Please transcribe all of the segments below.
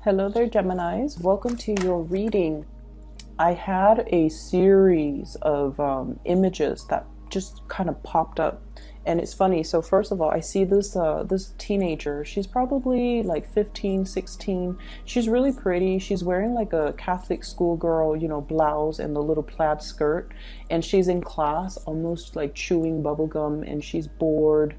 Hello there, Geminis. Welcome to your reading. I had a series of images that just kind of popped up, and it's funny. So first of all, I see this teenager. She's probably like 15, 16. She's really pretty. She's wearing like a Catholic schoolgirl, blouse and the little plaid skirt, and she's in class, almost like chewing bubble gum, and she's bored,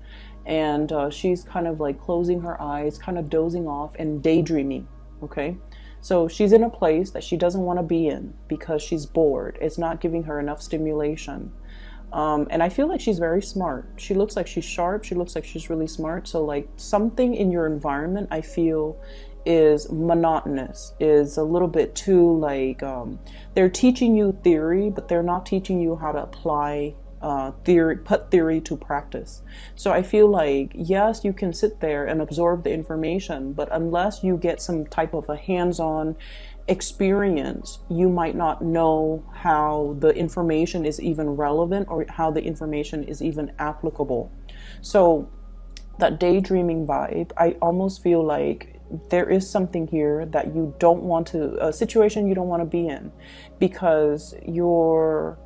and she's kind of like closing her eyes, kind of dozing off and daydreaming. Okay, so she's in a place that she doesn't want to be in because she's bored. It's not giving her enough stimulation. And I feel like she's very smart. She looks like she's sharp. She looks like she's really smart. So like something in your environment, I feel, is monotonous, is a little bit too like, they're teaching you theory, but they're not teaching you how to apply theory, put theory to practice. So I feel like, yes, you can sit there and absorb the information, but unless you get some type of a hands-on experience, you might not know how the information is even relevant or how the information is even applicable. So that daydreaming vibe, I almost feel like there is something here that you don't want to, a situation you don't want to be in, because you're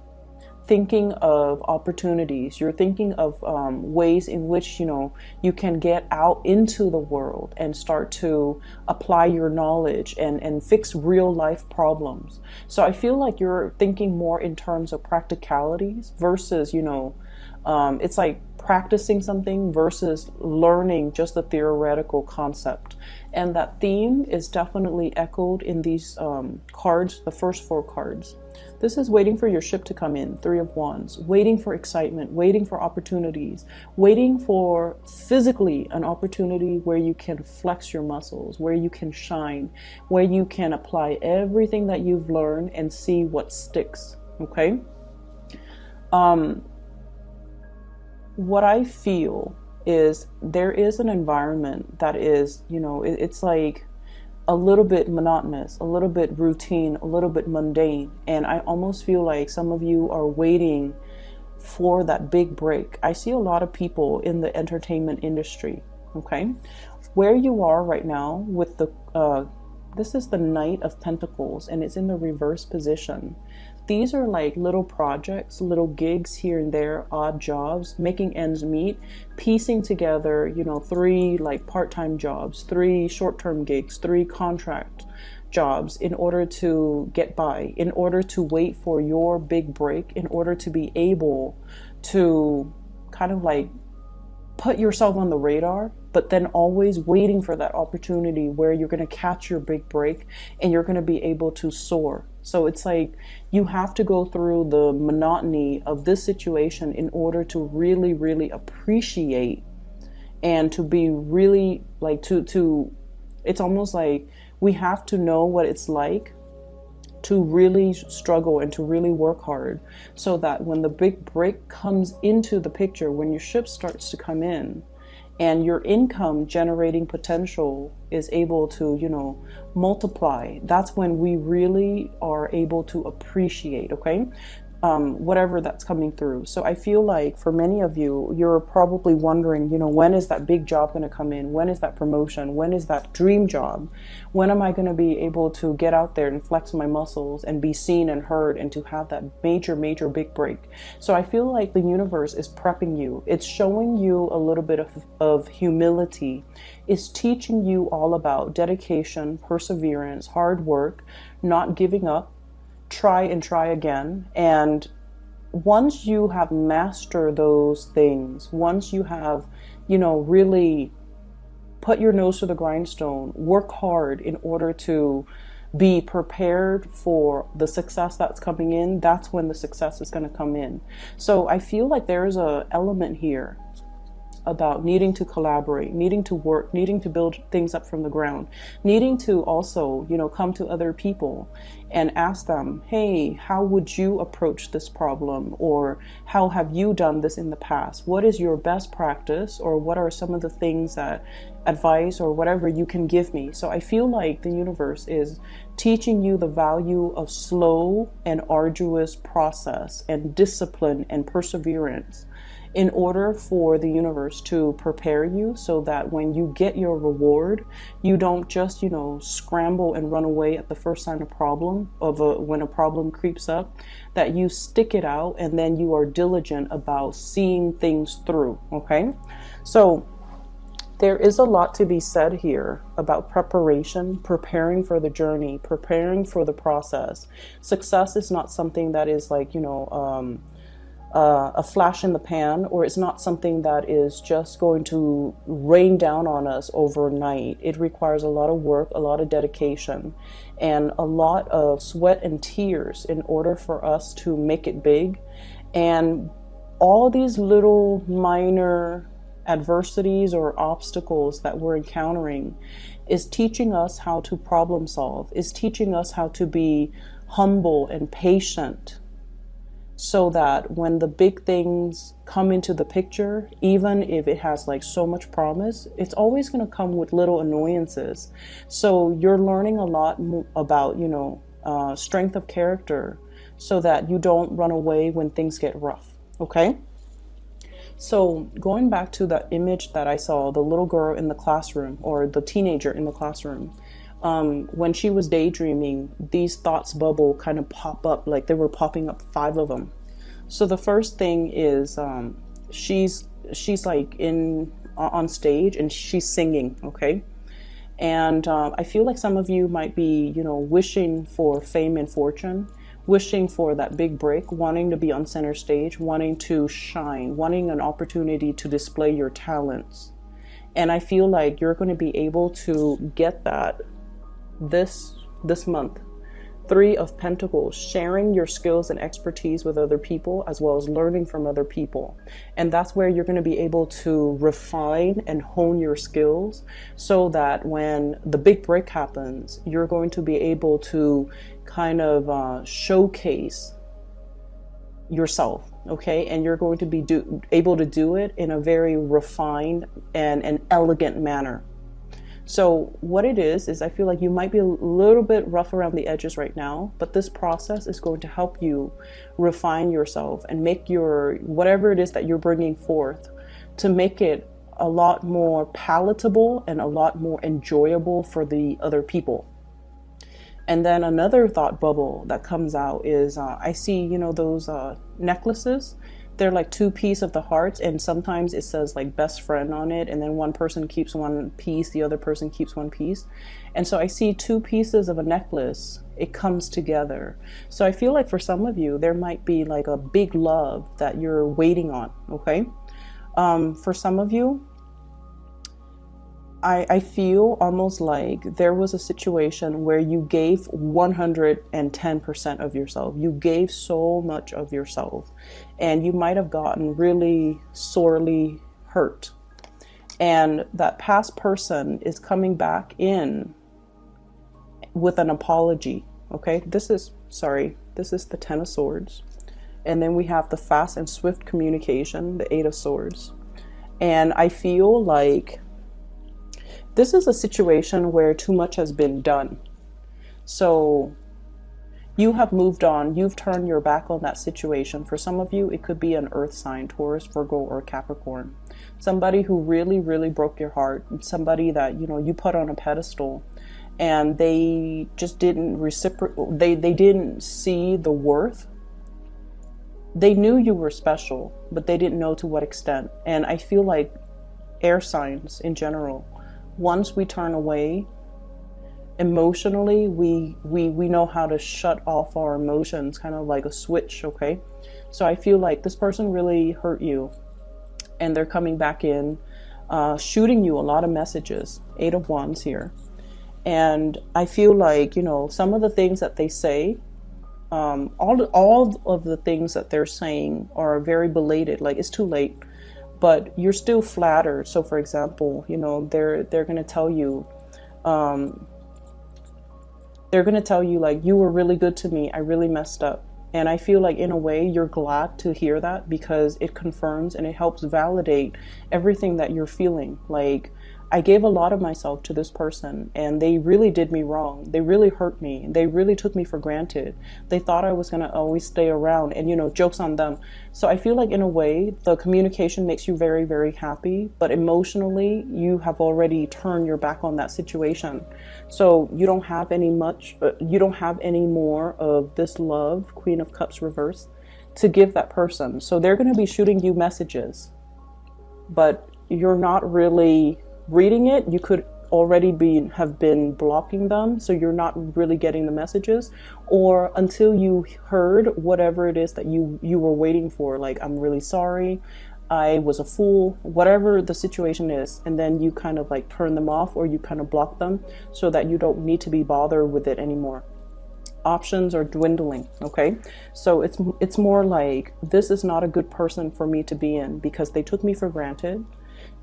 thinking of opportunities, you're thinking of ways in which you can get out into the world and start to apply your knowledge and fix real life problems. So I feel like you're thinking more in terms of practicalities versus it's like practicing something versus learning just a theoretical concept. And that theme is definitely echoed in these cards, the first four cards. This is waiting for your ship to come in, Three of Wands, waiting for excitement, waiting for opportunities, waiting for physically an opportunity where you can flex your muscles, where you can shine, where you can apply everything that you've learned and see what sticks, okay? What I feel is there is an environment that is, it's like a little bit monotonous, a little bit routine, a little bit mundane. And I almost feel like some of you are waiting for that big break. I see a lot of people in the entertainment industry, okay? Where you are right now with this is the Knight of Pentacles, and it's in the reverse position. These are like little projects, little gigs here and there, odd jobs, making ends meet, piecing together, 3 like part-time jobs, 3 short-term gigs, 3 contract jobs in order to get by, in order to wait for your big break, in order to be able to kind of like put yourself on the radar, but then always waiting for that opportunity where you're going to catch your big break and you're going to be able to soar. So it's like you have to go through the monotony of this situation in order to really, really appreciate and to be really like it's almost like we have to know what it's like to really struggle and to really work hard, so that when the big break comes into the picture, when your ship starts to come in and your income generating potential is able to, multiply, that's when we really are able to appreciate, okay? Whatever that's coming through. So I feel like for many of you, you're probably wondering, when is that big job going to come in? When is that promotion? When is that dream job? When am I going to be able to get out there and flex my muscles and be seen and heard and to have that major, major big break? So I feel like the universe is prepping you. It's showing you a little bit of humility. It's teaching you all about dedication, perseverance, hard work, not giving up, try and try again. And once you have mastered those things, once you have, really put your nose to the grindstone, work hard in order to be prepared for the success that's coming in, that's when the success is going to come in. So I feel like there's a element here about needing to collaborate, needing to work, needing to build things up from the ground, needing to also, come to other people and ask them, hey, how would you approach this problem? Or how have you done this in the past? What is your best practice? Or what are some of the things that advice or whatever you can give me? So I feel like the universe is teaching you the value of slow and arduous process and discipline and perseverance. in order for the universe to prepare you so that when you get your reward, you don't just, scramble and run away at the first sign of problem when a problem creeps up, that you stick it out and then you are diligent about seeing things through. Okay. So there is a lot to be said here about preparation, preparing for the journey, preparing for the process. Success is not something that is like, a flash in the pan, or it's not something that is just going to rain down on us overnight. It requires a lot of work, a lot of dedication, and a lot of sweat and tears in order for us to make it big. And all these little minor adversities or obstacles that we're encountering is teaching us how to problem solve, is teaching us how to be humble and patient, so that when the big things come into the picture, even if it has like so much promise, it's always going to come with little annoyances. So you're learning a lot about, strength of character, so that you don't run away when things get rough. Okay. So going back to the image that I saw, the little girl in the classroom, or the teenager in the classroom, when she was daydreaming, these thoughts bubble kind of pop up, like they were popping up, 5 of them. So the first thing is she's like on stage and she's singing, okay? And I feel like some of you might be, wishing for fame and fortune, wishing for that big break, wanting to be on center stage, wanting to shine, wanting an opportunity to display your talents. And I feel like you're going to be able to get that this month. 3 of Pentacles, sharing your skills and expertise with other people, as well as learning from other people. And that's where you're going to be able to refine and hone your skills, so that when the big break happens, you're going to be able to kind of showcase yourself. Okay. And you're going to be able to do it in a very refined and an elegant manner. So what it is I feel like you might be a little bit rough around the edges right now, but this process is going to help you refine yourself and make your, whatever it is that you're bringing forth, to make it a lot more palatable and a lot more enjoyable for the other people. And then another thought bubble that comes out is I see, those necklaces. They're like 2 pieces of the hearts, and sometimes it says like best friend on it, and then one person keeps one piece, the other person keeps one piece. And so I see 2 pieces of a necklace. It comes together. So I feel like for some of you, there might be like a big love that you're waiting on. Okay. For some of you, I feel almost like there was a situation where you gave 110% of yourself. You gave so much of yourself, and you might have gotten really sorely hurt. And that past person is coming back in with an apology. Okay, this is the 10 of Swords. And then we have the fast and swift communication, the 8 of Swords. And I feel like this is a situation where too much has been done. So you have moved on. You've turned your back on that situation. For some of you, it could be an earth sign, Taurus, Virgo, or Capricorn. Somebody who really, really broke your heart. Somebody that, you put on a pedestal, and they just didn't reciprocate. They didn't see the worth. They knew you were special, but they didn't know to what extent. And I feel like air signs in general, once we turn away emotionally, we know how to shut off our emotions, kind of like a switch. Okay. So I feel like this person really hurt you, and they're coming back in, shooting you a lot of messages. 8 of Wands here. And I feel like, some of the things that they say, all of the things that they're saying are very belated. Like, it's too late. But you're still flattered. So for example, they're going to tell you, like, you were really good to me. I really messed up. And I feel like in a way you're glad to hear that, because it confirms and it helps validate everything that you're feeling. Like, I gave a lot of myself to this person and they really did me wrong. They really hurt me. They really took me for granted. They thought I was going to always stay around and, you know, jokes on them. So I feel like in a way, the communication makes you very, very happy, but emotionally you have already turned your back on that situation. So you don't have you don't have any more of this love, Queen of Cups reverse, to give that person. So they're going to be shooting you messages, but you're not really reading it. You could already have been blocking them, so you're not really getting the messages, or until you heard whatever it is that you were waiting for, like, I'm really sorry, I was a fool, whatever the situation is, and then you kind of like turn them off or you kind of block them so that you don't need to be bothered with it anymore. Options are dwindling. Okay, so it's more like, this is not a good person for me to be in because they took me for granted.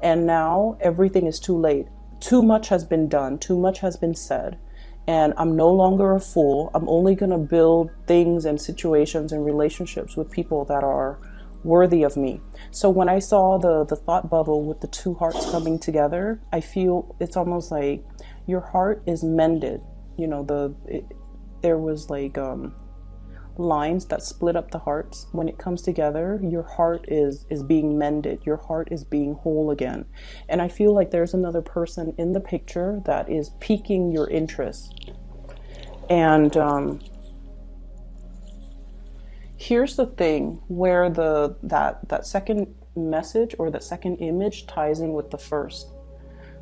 And now everything is too late. Too much has been done. Too much has been said. And I'm no longer a fool. I'm only going to build things and situations and relationships with people that are worthy of me. So when I saw the thought bubble with the two hearts coming together, I feel it's almost like your heart is mended. You know, there was like lines that split up the hearts. When it comes together, your heart is being mended. Your heart is being whole again. And I feel like there's another person in the picture that is piquing your interest. And here's the thing where that second message or that second image ties in with the first.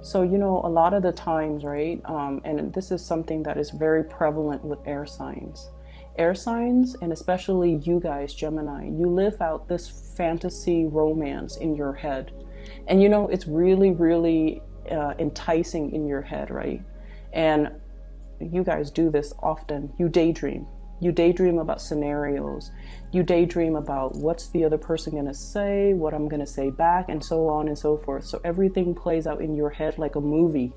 So, you know, a lot of the times, right, and this is something that is very prevalent with air signs. Air signs, and especially you guys, Gemini, you live out this fantasy romance in your head. And, you know, it's really, really enticing in your head, right? And you guys do this often. You daydream. You daydream about scenarios. You daydream about what's the other person going to say, what I'm going to say back, and so on and so forth. So everything plays out in your head like a movie.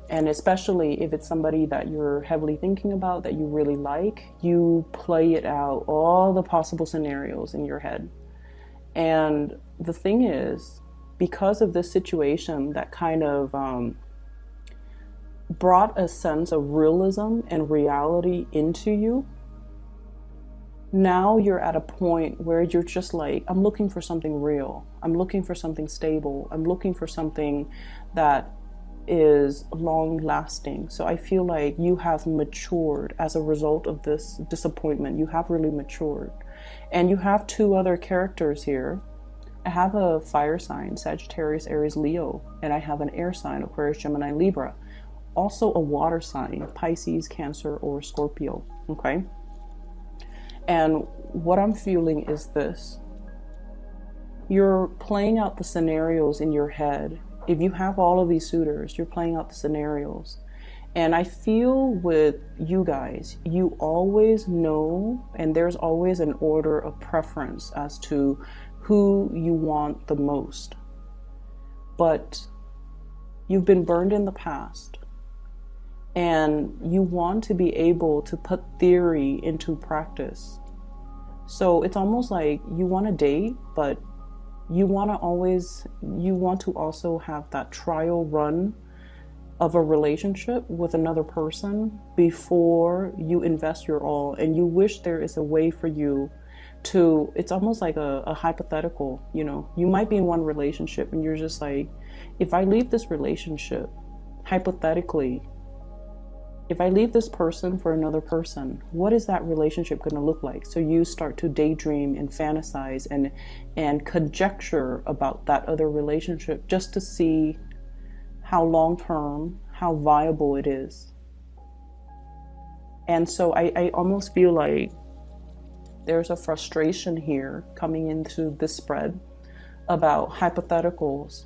And especially if it's somebody that you're heavily thinking about, that you really like, you play it out, all the possible scenarios in your head. And the thing is, because of this situation that kind of brought a sense of realism and reality into you, now you're at a point where you're just like, I'm looking for something real. I'm looking for something stable. I'm looking for something that is long lasting. So I feel like you have matured as a result of this disappointment. You have really matured. And you have two other characters here. I have a fire sign, Sagittarius, Aries, Leo, and I have an air sign, Aquarius, Gemini, Libra. Also a water sign, Pisces, Cancer, or Scorpio. Okay? And what I'm feeling is this. You're playing out the scenarios in your head. If you have all of these suitors, you're playing out the scenarios. And I feel with you guys, you always know, and there's always an order of preference as to who you want the most. But you've been burned in the past. And you want to be able to put theory into practice. So it's almost like you want to date, but you want to also have that trial run of a relationship with another person before you invest your all. And you wish there is a way for you to, it's almost like a hypothetical, you know, you might be in one relationship and you're just like, if I leave this relationship, hypothetically, if I leave this person for another person, what is that relationship going to look like? So you start to daydream and fantasize and conjecture about that other relationship just to see how long-term, how viable it is. And so I almost feel like there's a frustration here coming into this spread about hypotheticals,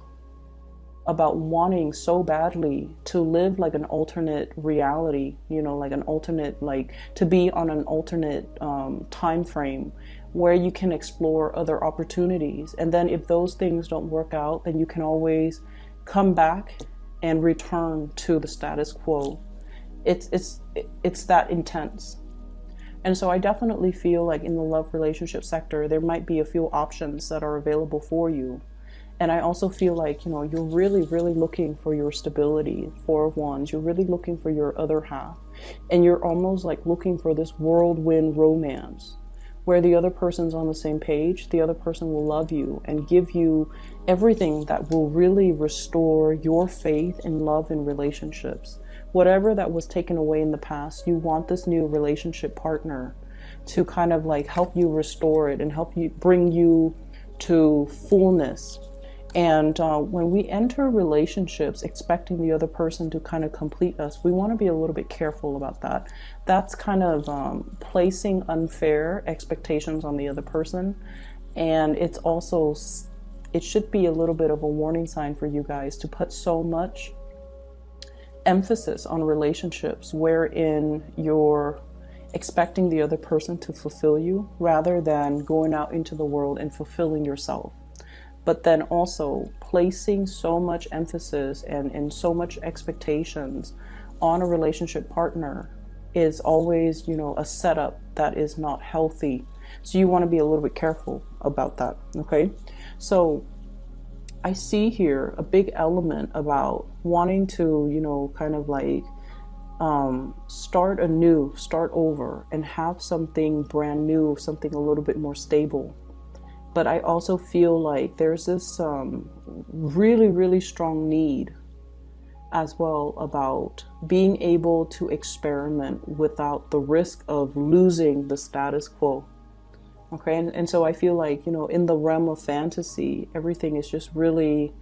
about wanting so badly to live like an alternate reality, you know, like an alternate, like to be on an alternate time frame where you can explore other opportunities. And then if those things don't work out, then you can always come back and return to the status quo. It's that intense. And so I definitely feel like in the love relationship sector, there might be a few options that are available for you. And I also feel like, you're really, really looking for your stability, Four of Wands. You're really looking for your other half. And you're almost like looking for this whirlwind romance where the other person's on the same page. The other person will love you and give you everything that will really restore your faith in love and relationships. Whatever that was taken away in the past, you want this new relationship partner to kind of like help you restore it and help you bring you to fullness. And when we enter relationships expecting the other person to kind of complete us, we want to be a little bit careful about that. That's kind of placing unfair expectations on the other person. And it's also, it should be a little bit of a warning sign for you guys to put so much emphasis on relationships wherein you're expecting the other person to fulfill you rather than going out into the world and fulfilling yourself. But then also placing so much emphasis and so much expectations on a relationship partner is always, a setup that is not healthy. So you want to be a little bit careful about that, okay? So I see here a big element about wanting to, kind of like start anew, start over, and have something brand new, something a little bit more stable. But I also feel like there's this really, really strong need as well about being able to experiment without the risk of losing the status quo. Okay, and so I feel like, in the realm of fantasy, everything is just really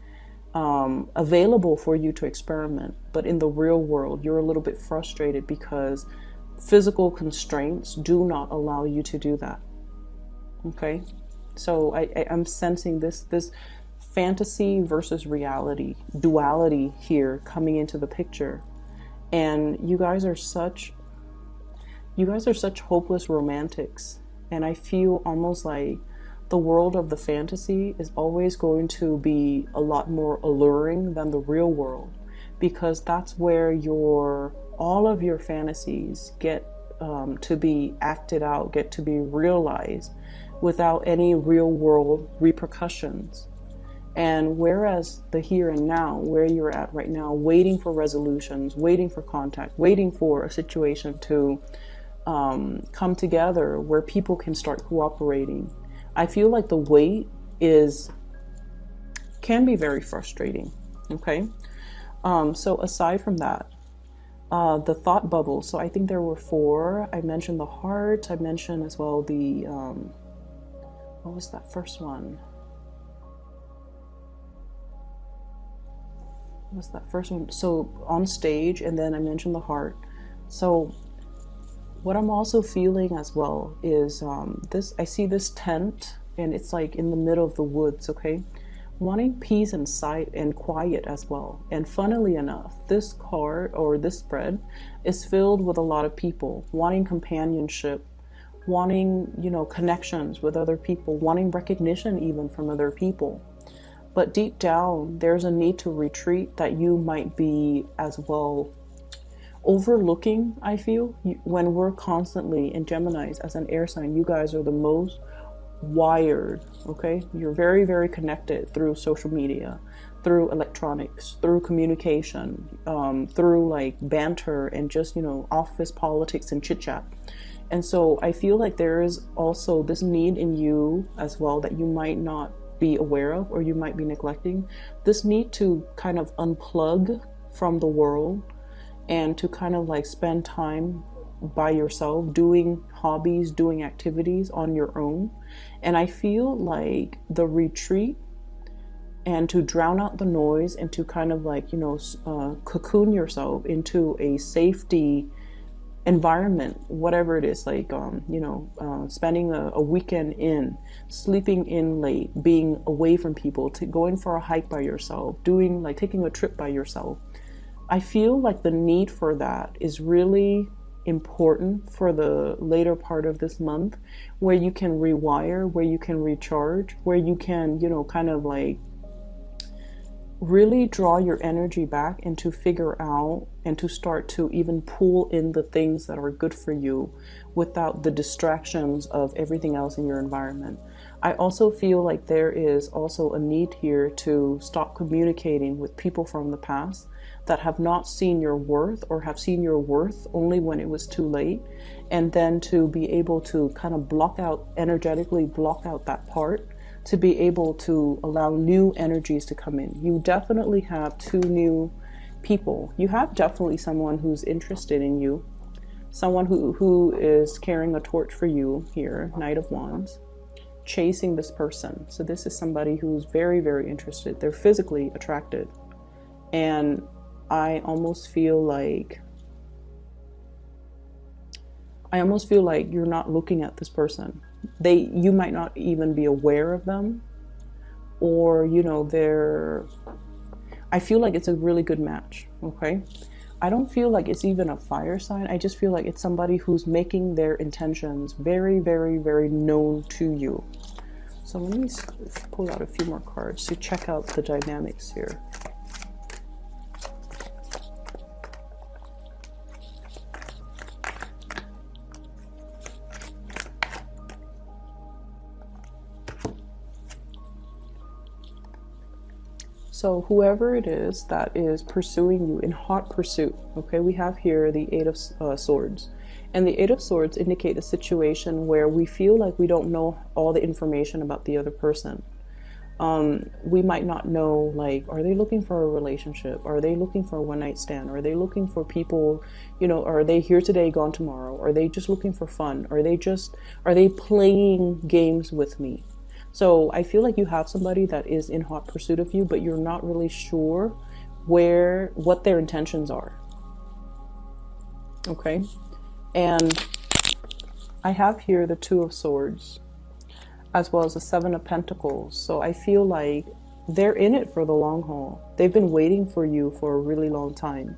available for you to experiment. But in the real world, you're a little bit frustrated because physical constraints do not allow you to do that. Okay. So I'm sensing this fantasy versus reality duality here coming into the picture. And you guys are such hopeless romantics. And I feel almost like the world of the fantasy is always going to be a lot more alluring than the real world, because that's where all of your fantasies get to be acted out, get to be realized without any real world repercussions. And whereas the here and now, where you're at right now, waiting for resolutions, waiting for contact, waiting for a situation to come together where people can start cooperating, I feel like the wait can be very frustrating. Okay. So aside from that, the thought bubble. So I think there were 4. I mentioned the heart. I mentioned as well the, what was that first one? What was that first one? So on stage, and then I mentioned the heart. So what I'm also feeling as well is I see this tent, and it's like in the middle of the woods, okay? Wanting peace and sight and quiet as well. And funnily enough, this card or this spread is filled with a lot of people wanting companionship, wanting, connections with other people, wanting recognition even from other people. But deep down, there's a need to retreat that you might be as well overlooking, I feel. When we're constantly in Geminis as an air sign, you guys are the most wired, okay? You're very, very connected through social media, through electronics, through communication, through like banter and just, office politics and chit chat. And so I feel like there is also this need in you as well that you might not be aware of, or you might be neglecting. This need to kind of unplug from the world and to kind of like spend time by yourself, doing hobbies, doing activities on your own. And I feel like the retreat and to drown out the noise and to kind of like, cocoon yourself into a safety environment, whatever it is, like, spending a weekend in, sleeping in late, being away from people, going for a hike by yourself, taking a trip by yourself. I feel like the need for that is really important for the later part of this month, where you can rewire, where you can recharge, where you can, kind of like really draw your energy back and to figure out and to start to even pull in the things that are good for you without the distractions of everything else in your environment. I also feel like there is also a need here to stop communicating with people from the past that have not seen your worth, or have seen your worth only when it was too late, and then to be able to kind of block out, energetically block out that part, to be able to allow new energies to come in. You definitely have two new people. You have definitely someone who's interested in you, someone who is carrying a torch for you here, Knight of Wands, chasing this person. So this is somebody who's very, very interested. They're physically attracted. And I almost feel like you're not looking at this person. You might not even be aware of them, or, you know, I feel like it's a really good match. Okay. I don't feel like it's even a fire sign. I just feel like it's somebody who's making their intentions very, very, very known to you. So let me pull out a few more cards to check out the dynamics here. So whoever it is that is pursuing you in hot pursuit, okay, we have here the Eight of Swords. And the Eight of Swords indicate a situation where we feel like we don't know all the information about the other person. We might not know, like, are they looking for a relationship? Are they looking for a one-night stand? Are they looking for people, you know, are they here today, gone tomorrow? Are they just looking for fun? Are they playing games with me? So I feel like you have somebody that is in hot pursuit of you, but you're not really sure what their intentions are. Okay. And I have here the Two of Swords, as well as the Seven of Pentacles. So I feel like they're in it for the long haul. They've been waiting for you for a really long time.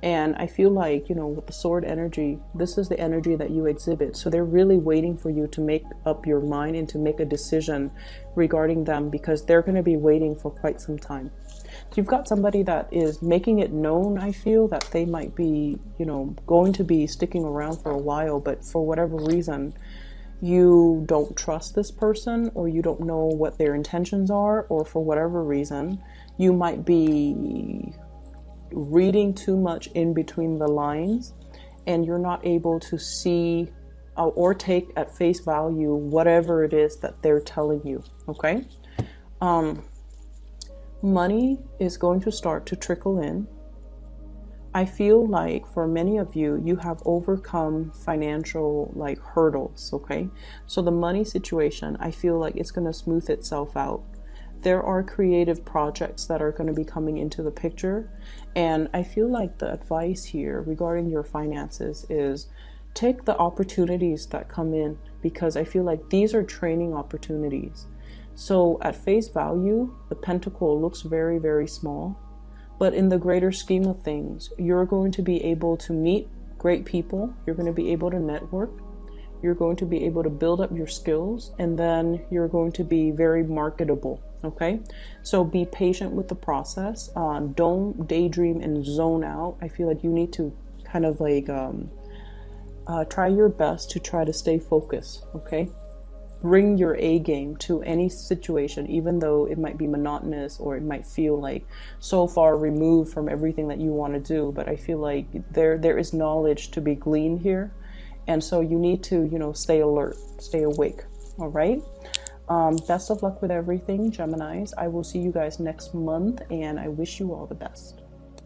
And I feel like, you know, with the sword energy, this is the energy that you exhibit. So they're really waiting for you to make up your mind and to make a decision regarding them, because they're going to be waiting for quite some time. So you've got somebody that is making it known, I feel, that they might be, you know, going to be sticking around for a while, but for whatever reason, you don't trust this person, or you don't know what their intentions are, or for whatever reason, you might be reading too much in between the lines, and you're not able to see or take at face value whatever it is that they're telling you. Okay. Money is going to start to trickle in. I feel like for many of you, you have overcome financial like hurdles. Okay. So the money situation, I feel like it's going to smooth itself out. There are creative projects that are going to be coming into the picture. And I feel like the advice here regarding your finances is take the opportunities that come in, because I feel like these are training opportunities. So at face value, the pentacle looks very, very small. But in the greater scheme of things, you're going to be able to meet great people. You're going to be able to network. You're going to be able to build up your skills, and then you're going to be very marketable. Okay, so be patient with the process. Don't daydream and zone out. I feel like you need to kind of like try your best to try to stay focused. Okay, bring your A game to any situation, even though it might be monotonous or it might feel like so far removed from everything that you want to do. But I feel like there is knowledge to be gleaned here, and so you need to, you know, stay alert, stay awake. All right. Best of luck with everything, Geminis. I will see you guys next month, and I wish you all the best.